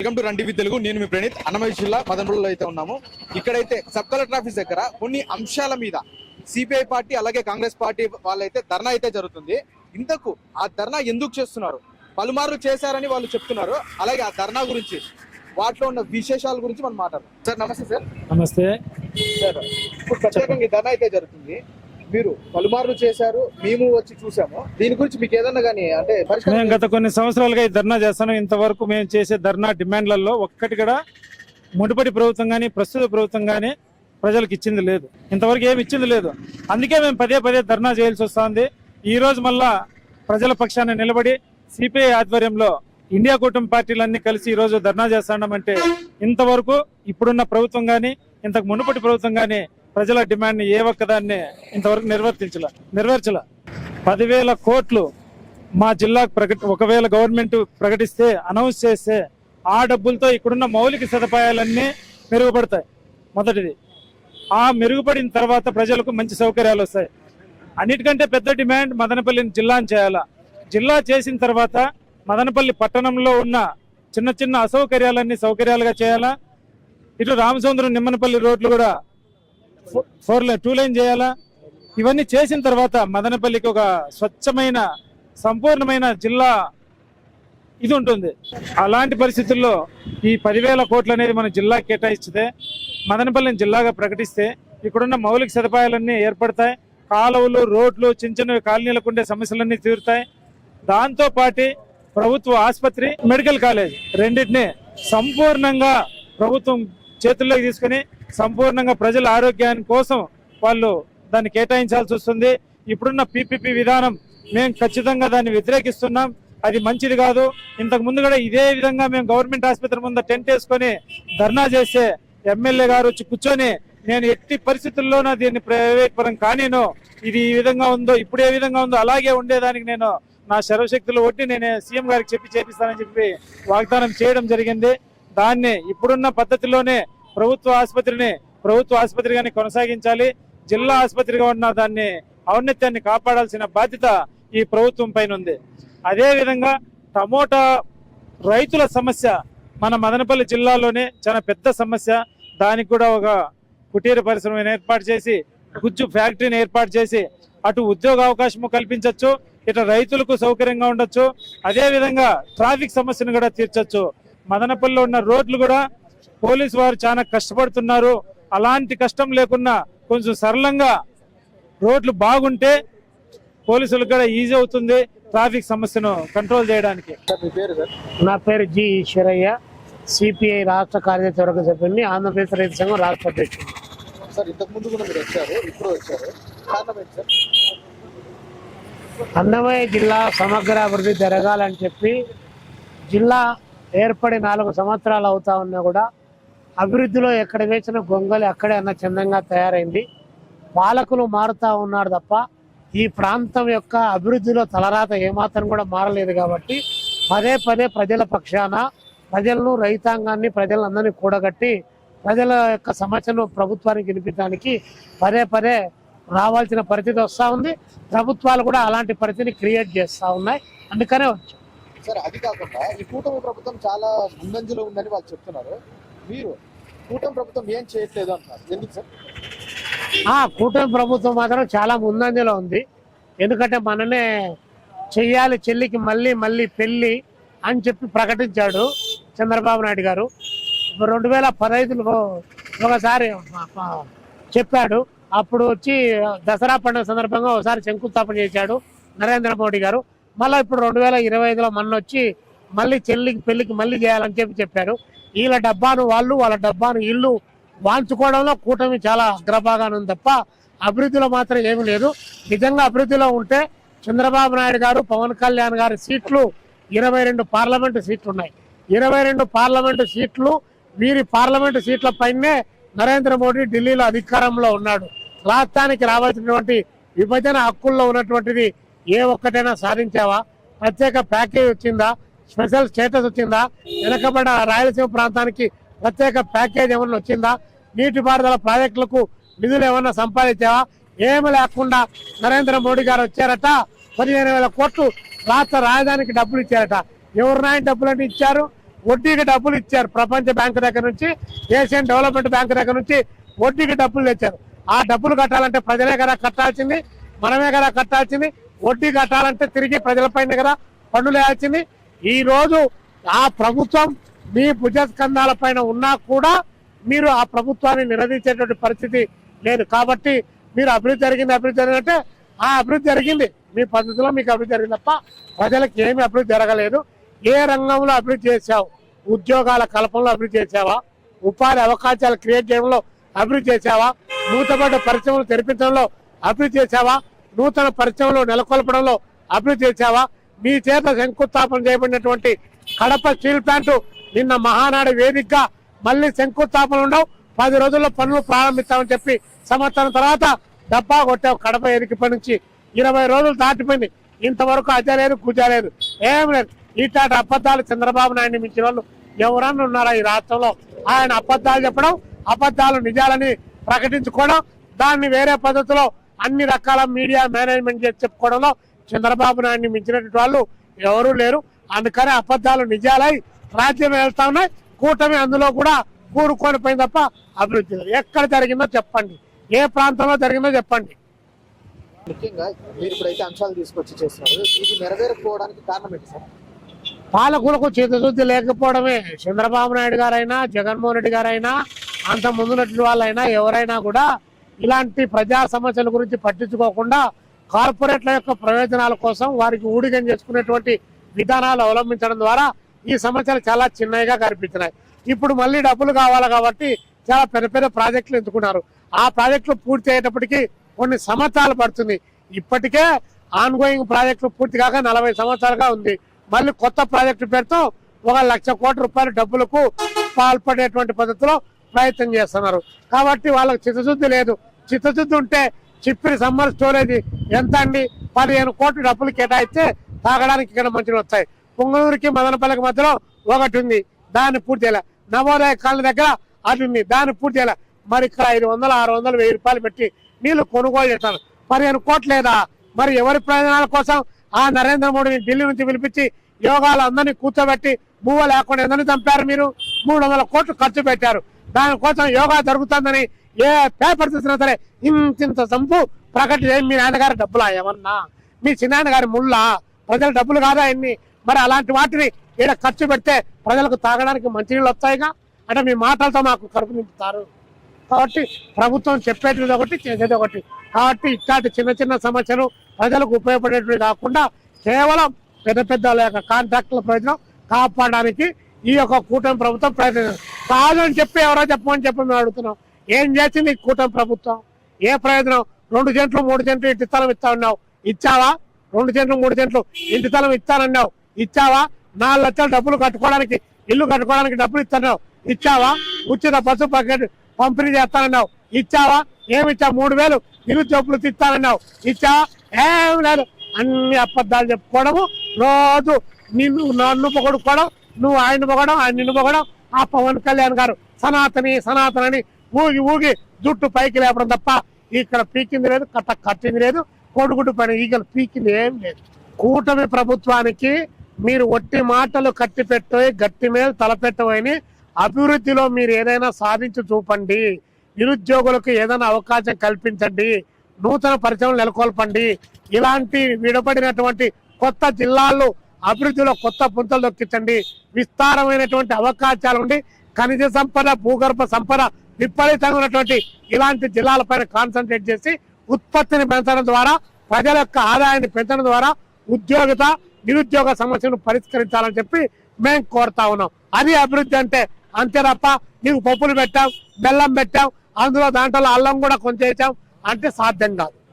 Welcome to run TV Telugu. నేను మీ ప్రణీత్. అన్నమయ్య జిల్లా మదనపల్లిలో అయితే ఉన్నాము. ఇక్కడైతే సబ్ కలెక్టర్ ఆఫీస్ దగ్గర కొన్ని అంశాల మీద సిపిఐ పార్టీ అలాగే కాంగ్రెస్ పార్టీ వాళ్ళైతే ధర్నా అయితే జరుగుతుంది. ఇంతకు ఆ ధర్నా ఎందుకు చేస్తున్నారు, పలుమార్లు చేశారని వాళ్ళు చెప్తున్నారు. అలాగే ఆ ధర్నా గురించి, వాటిలో ఉన్న విశేషాల గురించి మనం మాట్లాడదాం. సార్ నమస్తే. సార్ నమస్తే సార్, ఇప్పుడు ప్రత్యేకంగా ఈ ధర్నా అయితే జరుగుతుంది. మీరు పలుమార్లు చేశారు, మేము వచ్చి చూసాము. దీని గురించి మీకు ఏదన్నా కానీ అంటే మేము గత కొన్ని సంవత్సరాలుగా ఈ ధర్నా చేస్తాను. ఇంతవరకు మేము చేసే ధర్నా డిమాండ్లలో ఒక్కటి కూడా మునుపటి ప్రభుత్వం కానీ ప్రస్తుత ప్రభుత్వం కానీ ప్రజలకు ఇచ్చింది లేదు. ఇంతవరకు ఏమి ఇచ్చింది లేదు. అందుకే మేము పదే పదే ధర్నా చేయాల్సి వస్తుంది. ఈ రోజు మళ్ళా ప్రజల పక్షాన్ని నిలబడి సిపిఐ ఆధ్వర్యంలో ఇండియా కూటమి పార్టీలన్నీ కలిసి ఈ రోజు ధర్నా చేస్తామంటే ఇంతవరకు ఇప్పుడున్న ప్రభుత్వం కానీ ఇంతకు మునుపటి ప్రభుత్వం కానీ ప్రజల డిమాండ్ ఏ ఒక్కదాన్ని ఇంతవరకు నెరవేర్చల. 10,000 కోట్లు మా జిల్లాకు ఒకవేళ గవర్నమెంట్ ప్రకటిస్తే, అనౌన్స్ చేస్తే ఆ డబ్బులతో ఇక్కడున్న మౌలిక సదుపాయాలన్నీ మెరుగుపడతాయి. మొదటిది, ఆ మెరుగుపడిన తర్వాత ప్రజలకు మంచి సౌకర్యాలు వస్తాయి. అన్నిటికంటే పెద్ద డిమాండ్ మదనపల్లిని జిల్లాని చేయాలా. జిల్లా చేసిన తర్వాత మదనపల్లి పట్టణంలో ఉన్న చిన్న చిన్న అసౌకర్యాలన్నీ సౌకర్యాలుగా చేయాలా. ఇటు రామచంద్రం నిమ్మనపల్లి రోడ్లు కూడా 2 లైన్ చేయాలా. ఇవన్నీ చేసిన తర్వాత మదనపల్లికి ఒక స్వచ్ఛమైన సంపూర్ణమైన జిల్లా ఇది ఉంటుంది. అలాంటి పరిస్థితుల్లో ఈ 10,000 కోట్లు అనేది మన జిల్లా కేటాయిస్తే, మదనపల్లిని జిల్లాగా ప్రకటిస్తే ఇక్కడున్న మౌలిక సదుపాయాలన్నీ ఏర్పడతాయి. కాలువలు, రోడ్లు, చిన్న చిన్న కాలనీలకు ఉండే సమస్యలన్నీ తీరుతాయి. దాంతో పాటు ప్రభుత్వ ఆసుపత్రి, మెడికల్ కాలేజ్ రెండింటినీ సంపూర్ణంగా ప్రభుత్వం చేతుల్లోకి తీసుకుని సంపూర్ణంగా ప్రజల ఆరోగ్యాని కోసం వాళ్ళు దాన్ని కేటాయించాల్సి వస్తుంది. ఇప్పుడున్న పీపీపీ విధానం మేము ఖచ్చితంగా దాన్ని వ్యతిరేకిస్తున్నాం. అది మంచిది కాదు. ఇంతకు ముందు కూడా ఇదే విధంగా మేము గవర్నమెంట్ ఆసుపత్రి ముందు టెంట్ వేసుకొని ధర్నా చేస్తే ఎమ్మెల్యే గారు వచ్చి కూర్చొని నేను ఎట్టి పరిస్థితుల్లోనూ దీన్ని ప్రైవేట్ పరం కానీను, ఇది ఈ విధంగా ఉందో ఇప్పుడు ఏ విధంగా ఉందో అలాగే ఉండేదానికి నేను నా సర్వశక్తులు ఒట్టి నేను సీఎం గారికి చేపిస్తానని చెప్పి వాగ్దానం చేయడం జరిగింది. దాన్ని ఇప్పుడున్న పద్ధతిలోనే ప్రభుత్వ ఆసుపత్రిగానే కొనసాగించాలి. జిల్లా ఆసుపత్రిగా ఉన్న దాన్ని ఔన్నత్యాన్ని కాపాడాల్సిన బాధ్యత ఈ ప్రభుత్వం పైన ఉంది. అదేవిధంగా టమోటా రైతుల సమస్య మన మదనపల్లి జిల్లాలోనే చాలా పెద్ద సమస్య. దానికి కూడా ఒక కుటీర పరిశ్రమను ఏర్పాటు చేసి, గుజ్జు ఫ్యాక్టరీని ఏర్పాటు చేసి అటు ఉద్యోగ అవకాశము కల్పించవచ్చు, ఇటు రైతులకు సౌకర్యంగా ఉండొచ్చు. అదేవిధంగా ట్రాఫిక్ సమస్యను కూడా తీర్చొచ్చు. మదనపల్లిలో ఉన్న రోడ్లు కూడా పోలీసు వారు చాలా కష్టపడుతున్నారు. అలాంటి కష్టం లేకున్నా కొంచెం సరళంగా రోడ్లు బాగుంటే పోలీసులకు కూడా ఈజీ అవుతుంది ట్రాఫిక్ సమస్యను కంట్రోల్ చేయడానికి. నా పేరు జి ఈశ్వరయ్య, సిపిఐ రాష్ట్ర కార్యదర్శి వర్గ సభ్యుని, ఆంధ్రప్రదేశ్ రైతు సంఘం రాష్ట్ర అధ్యక్షుడు. సార్, ఇంతకు ముందు కూడా మీరు వచ్చారు, ఇప్పుడు వచ్చారు. అన్నమయ్య జిల్లా సమగ్ర అభివృద్ధి జరగాలని చెప్పి జిల్లా ఏర్పడి 4 సంవత్సరాలు అవుతా ఉన్నా కూడా అభివృద్ధిలో ఎక్కడ వేసిన గొంగలి అక్కడే అన్న చందంగా తయారైంది. పాలకులు మారుతా ఉన్నారు తప్ప ఈ ప్రాంతం యొక్క అభివృద్ధిలో తలరాత ఏమాత్రం కూడా మారలేదు. కాబట్టి పదే పదే ప్రజల పక్షాన ప్రజలను, రైతాంగాన్ని, ప్రజలందరినీ కూడగట్టి ప్రజల యొక్క సమస్యను ప్రభుత్వానికి వినిపించడానికి పదే పదే రావాల్సిన పరిస్థితి వస్తూ ఉంది. ప్రభుత్వాలు కూడా అలాంటి పరిస్థితిని క్రియేట్ చేస్తూ ఉన్నాయి. అందుకనే వచ్చాం. సార్, అది కాకుండా ఈ కూటమి ప్రభుత్వం చాలా ముందంజలో ఉందని వాళ్ళు చెప్తున్నారు. మీరు కూటమి ప్రభుత్వం ఏం చేయట్లేదు అంటున్నారు. ఎందుకు సార్? కూటమి ప్రభుత్వం మాత్రం చాలా ముందంజలో ఉంది. ఎందుకంటే మననే చెయ్యాలి చెల్లికి మళ్ళీ పెళ్లి అని చెప్పి ప్రకటించాడు చంద్రబాబు నాయుడు గారు. 2015లో ఒకసారి చెప్పాడు. అప్పుడు వచ్చి దసరా పండుగ సందర్భంగా ఒకసారి శంకుస్థాపన చేశాడు నరేంద్ర మోడీ గారు. మళ్ళీ ఇప్పుడు 2025లో వచ్చి మళ్ళీ చెల్లికి పెళ్లికి మళ్ళీ చేయాలని చెప్పారు. వీళ్ళ డబ్బాను వాళ్ళు, వాళ్ళ డబ్బాను వీళ్ళు వాంచుకోవడంలో కూటమి చాలా అగ్రభాగాన్ని ఉంది తప్ప అభివృద్ధిలో మాత్రం ఏమీ లేదు. నిజంగా అభివృద్ధిలో ఉంటే చంద్రబాబు నాయుడు గారు, పవన్ కళ్యాణ్ గారి సీట్లు 22 పార్లమెంటు సీట్లు ఉన్నాయి. 22 పార్లమెంటు సీట్లు, వీరి పార్లమెంటు సీట్ల పైనే నరేంద్ర మోడీ ఢిల్లీలో అధికారంలో ఉన్నాడు. రాష్ట్రానికి రావాల్సినటువంటి విభజన హక్కుల్లో ఉన్నటువంటిది ఏ ఒక్కటైనా సాధించావా? ప్రత్యేక ప్యాకేజ్ వచ్చిందా? స్పెషల్ స్టేటస్ వచ్చిందా? వెనకబడ్డ రాయలసీమ ప్రాంతానికి ప్రత్యేక ప్యాకేజ్ ఏమన్నా వచ్చిందా? నీటిపారుదల ప్రాజెక్టులకు నిధులు ఏమన్నా సంపాదించావా? ఏమి లేకుండా నరేంద్ర మోడీ గారు వచ్చారట. 15,000 కోట్లు రాష్ట్ర రాజధానికి డబ్బులు ఇచ్చారట. ఎవరు నాయన డబ్బులన్నీ ఇచ్చారు? వడ్డీకి డబ్బులు ఇచ్చారు. ప్రపంచ బ్యాంకు దగ్గర నుంచి, ఏషియన్ డెవలప్మెంట్ బ్యాంకు దగ్గర నుంచి వడ్డీకి డబ్బులు తెచ్చారు. ఆ డబ్బులు కట్టాలంటే ప్రజలే కదా కట్టాల్సింది, మనమే కదా కట్టాల్సింది. వడ్డీ కట్టాలంటే తిరిగి ప్రజలపైన కదా పన్నులు వేయాల్సింది. ఈ రోజు ఆ ప్రభుత్వం మీ భుజస్కంధాల పైన ఉన్నా కూడా మీరు ఆ ప్రభుత్వాన్ని నిలదీసేటువంటి పరిస్థితి లేదు. కాబట్టి మీరు అభివృద్ధి జరిగిందంటే ఆ అభివృద్ధి జరిగింది, మీ పద్ధతిలో మీకు అభివృద్ధి జరిగింది తప్ప ప్రజలకు ఏమి అభివృద్ధి జరగలేదు. ఏ రంగంలో అభివృద్ధి చేశావు? ఉద్యోగాల కల్పనలో అభివృద్ధి చేశావా? ఉపాధి అవకాశాలు క్రియేట్ చేయడంలో అభివృద్ధి చేశావా? నూతన పరిశ్రమలు తెరిపించడంలో అభివృద్ధి చేశావా? నూతన పరిశ్రమలు నెలకొల్పడంలో అభివృద్ధి చేశావా? మీ చేత శంకుస్థాపన చేయబడినటువంటి కడప స్టీల్ ప్లాంట్ నిన్న మహానాడు వేదికగా మళ్ళీ శంకుస్థాపన ఉండవు, 10 రోజుల్లో పనులు ప్రారంభిస్తామని చెప్పి సంవత్సరం తర్వాత డబ్బా కొట్టావు. కడప వేదికపై నుంచి 20 రోజులు దాటిపోయింది, ఇంతవరకు అజలేదు కూర్చోలేదు, ఏం లేదు. ఇట్లాంటి అబద్ధాలు చంద్రబాబు నాయుడిని మించిన వాళ్ళు ఎవరన్నా ఉన్నారా ఈ రాష్ట్రంలో? ఆయన అబద్ధాలు చెప్పడం, అబద్ధాలు నిజాలని ప్రకటించుకోవడం, దాన్ని వేరే పద్ధతిలో అన్ని రకాల మీడియా మేనేజ్మెంట్ చేసి చెప్పుకోవడంలో చంద్రబాబు నాయుడిని మించినటువంటి వాళ్ళు ఎవరూ లేరు. అందుకని అబద్ధాలు నిజాలై రాజ్యం వెళ్తా ఉన్నాయి. కూటమి అందులో కూడా కూరుకొని పోయింది తప్ప అభివృద్ధి లేదు. ఎక్కడ జరిగిందో చెప్పండి, ఏ ప్రాంతంలో జరిగిందో చెప్పండి. ముఖ్యంగా మీరు ఇప్పుడైతే అంశాలు తీసుకొచ్చి చేస్తున్నారు, ఇది నెరవేరకపోవడానికి కారణం ఏంటి సార్? పాలకులకు చిత్తశుద్ధి లేకపోవడమే. చంద్రబాబు నాయుడు గారైనా, జగన్మోహన్ రెడ్డి గారైనా, అంత ముందున్నటువంటి వాళ్ళైనా ఎవరైనా కూడా ఇలాంటి ప్రజా సమస్యల గురించి పట్టించుకోకుండా కార్పొరేట్ల యొక్క ప్రయోజనాల కోసం వారికి ఊడిగం చేసుకునేటువంటి విధానాలు అవలంబించడం ద్వారా ఈ సమస్యలు చాలా చిన్నగా కనిపించినాయి. ఇప్పుడు మళ్ళీ డబ్బులు కావాలి కాబట్టి చాలా పెద్ద పెద్ద ప్రాజెక్టులు ఎంచుకున్నారు. ఆ ప్రాజెక్టులు పూర్తి అయ్యేటప్పటికి కొన్ని సంవత్సరాలు పడుతుంది. ఇప్పటికే ఆన్ గోయింగ్ ప్రాజెక్టులు పూర్తి కాక 40 సంవత్సరాలుగా ఉంది. మళ్ళీ కొత్త ప్రాజెక్టు పేరుతో 1,00,000 కోట్ల రూపాయల డబ్బులకు పాల్పడేటువంటి పద్ధతిలో ప్రయత్నం చేస్తున్నారు. కాబట్టి వాళ్ళకి చిత్తశుద్ధి లేదు. చిత్తశుద్ధి ఉంటే చిప్పిరి సమ్మర్ స్టోరేజ్ ఎంత అండి, 15 కోట్ల డబ్బులు కేటాయిస్తే తాగడానికి ఇక్కడ మంచిగా వస్తాయి. పొంగనూరుకి మదనపల్లికి మధ్యలో ఒకటి ఉంది, దాన్ని పూర్తి చేయాలి. నవోదయ కాలనీ దగ్గర అది ఉంది, దాన్ని పూర్తి చేయాలి. మరి ఇక్కడ 500, 600, 1000 రూపాయలు పెట్టి నీళ్లు కొనుగోలు చేస్తాను, 15 కోట్లు లేదా? మరి ఎవరి ప్రయోజనాల కోసం ఆ నరేంద్ర మోడీని ఢిల్లీ నుంచి పిలిపించి యోగాలు అందరినీ కూర్చోబెట్టి బువ్వ లేకుండా ఎందరిని చంపారు మీరు? 300 కోట్లు ఖర్చు పెట్టారు. దానికోసం యోగా జరుగుతుందని ఏ పేపర్ చూసినా సరే ఇంత సంపు ప్రకటన చేయి. మీ నాన్నగారి డబ్బులా ఏమన్నా? మీ చిన్నాన్నగారి ముళ్ళ ప్రజల డబ్బులు కాదా ఎన్ని? మరి అలాంటి వాటిని ఈడ ఖర్చు పెడితే ప్రజలకు తాగడానికి మంచినీళ్ళు వస్తాయిగా. అంటే మీ మాటలతో మాకు కడుపు నింపుతారు. కాబట్టి ప్రభుత్వం చెప్పేది ఒకటి, చేసేది ఒకటి. కాబట్టి ఇట్లాంటి చిన్న చిన్న సమస్యలు ప్రజలకు ఉపయోగపడేటివి కాకుండా కేవలం పెద్ద పెద్ద కాంట్రాక్టుల ప్రయోజనం కాపాడడానికి ఈ యొక్క కూటమి ప్రభుత్వం ప్రయత్నం కాదు అని చెప్పి ఎవరో చెప్పమని చెప్పి మేము అడుగుతున్నాం. ఏం చేసింది కూటమి ప్రభుత్వం? ఏ ప్రయోజనం? 2 సెంట్లు 3 సెంట్లు ఇంటి స్థలం ఇస్తా ఉన్నావు, ఇచ్చావా? 2 సెంట్లు 3 సెంట్లు ఇంటి స్థలం ఇస్తానన్నావు, ఇచ్చావా? 4 లక్షల డబ్బులు కట్టుకోవడానికి, ఇల్లు కట్టుకోవడానికి డబ్బులు ఇస్తున్నావు, ఇచ్చావా? ఉచిత బస్సు పంపిణీ చేస్తానన్నావు, ఇచ్చావా? ఏమిచ్చావు? 3,000 నిరుద్యోగులు ఇస్తానన్నావు, ఇచ్చావా? ఏం లేదు. అన్ని అబద్ధాలు చెప్పుకోవడము, రోజు నన్ను పొగడుకోవడం, నువ్వు ఆయన పొగడం, ఆయన నిన్ను పొగడం. ఆ పవన్ కళ్యాణ్ గారు సనాతని సనాతనని ఊగి ఊగి జుట్టు పైకి లేపడం తప్ప ఇక్కడ పీకింది లేదు, కట్టింది లేదు, కోడిగుడ్డు పైన ఈగలు పీకింది ఏం లేదు. కూటమి ప్రభుత్వానికి మీరు ఒట్టి మాటలు కట్టి పెట్టోయి, గట్టి మీద తలపెట్టవని, అభివృద్ధిలో మీరు ఏదైనా సాధించి చూపండి, నిరుద్యోగులకు ఏదైనా అవకాశం కల్పించండి, నూతన పరిశ్రమలు నెలకొల్పండి. ఇలాంటి విడబడినటువంటి కొత్త జిల్లాల్లో అభివృద్ధిలో కొత్త పుంతలు దొక్కించండి. విస్తారమైనటువంటి అవకాశాలు ఉండి ఖనిజ సంపద, భూగర్భ సంపద విపరీతంగా ఉన్నటువంటి ఇలాంటి జిల్లాలపైన కాన్సన్ట్రేట్ చేసి ఉత్పత్తిని పెంచడం ద్వారా, ప్రజల యొక్క ఆదాయాన్ని పెంచడం ద్వారా ఉద్యోగిత నిరుద్యోగ సమస్యను పరిష్కరించాలని చెప్పి మేము కోరుతా ఉన్నాం. అది అభివృద్ధి అంటే. అంతే తప్ప నీకు పప్పులు పెట్టాం, బెల్లం పెట్టాం, అందులో దాంట్లో అల్లం కూడా కొంచెం వేసాం అంటే సాధ్యం కాదు.